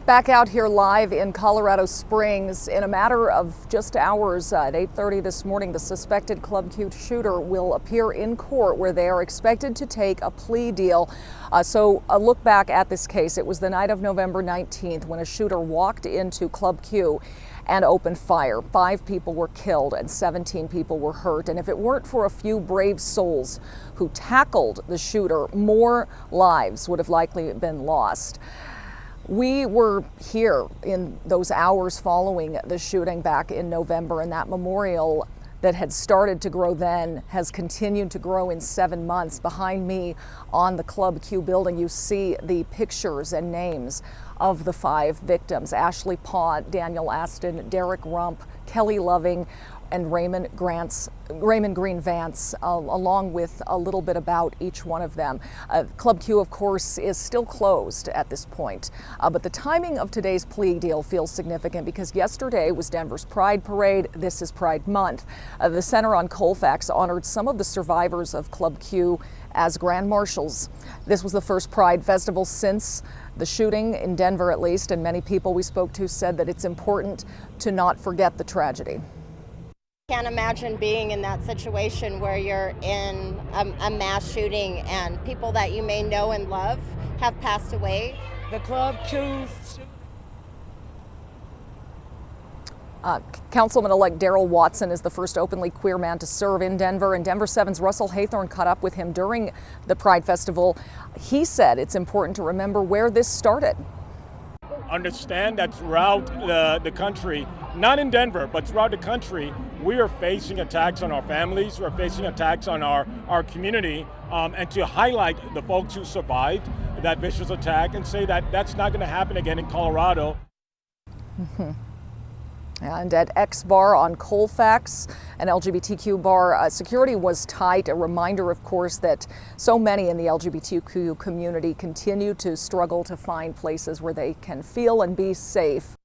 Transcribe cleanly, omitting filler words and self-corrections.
Back out here live in Colorado Springs. In a matter of just hours, at 8:30 this morning, the suspected Club Q shooter will appear in court where they are expected to take a plea deal. So a look back at this case. It was the night of November 19th when a shooter walked into Club Q and opened fire. 5 people were killed and 17 people were hurt. And if it weren't for a few brave souls who tackled the shooter, more lives would have likely been lost. We were here in those hours following the shooting back in November, and that memorial that had started to grow then has continued to grow in 7 months. Behind me on the Club Q building, you see the pictures and names of the 5 victims: Ashley Paw, Daniel Aston, Derek Rump, Kelly Loving, and Raymond Green Vance, along with a little bit about each one of them. Club Q, of course, is still closed at this point, but the timing of today's plea deal feels significant because yesterday was Denver's Pride Parade. This is Pride Month. The Center on Colfax honored some of the survivors of Club Q as grand marshals. This was the first Pride Festival since the shooting in Denver, at least, and many people we spoke to said that it's important to not forget the tragedy. Can't imagine being in that situation where you're in a mass shooting and people that you may know and love have passed away. The Club Q. Councilman-elect Darrell Watson is the first openly queer man to serve in Denver, and Denver 7's Russell Haythorne caught up with him during the Pride Festival. He said it's important to remember where this started. Understand that throughout the country, not in Denver, but throughout the country, we are facing attacks on our families, we're facing attacks on our community, and to highlight the folks who survived that vicious attack and say that that's not going to happen again in Colorado. And at X Bar on Colfax, an LGBTQ bar, security was tight. A reminder, of course, that so many in the LGBTQ community continue to struggle to find places where they can feel and be safe.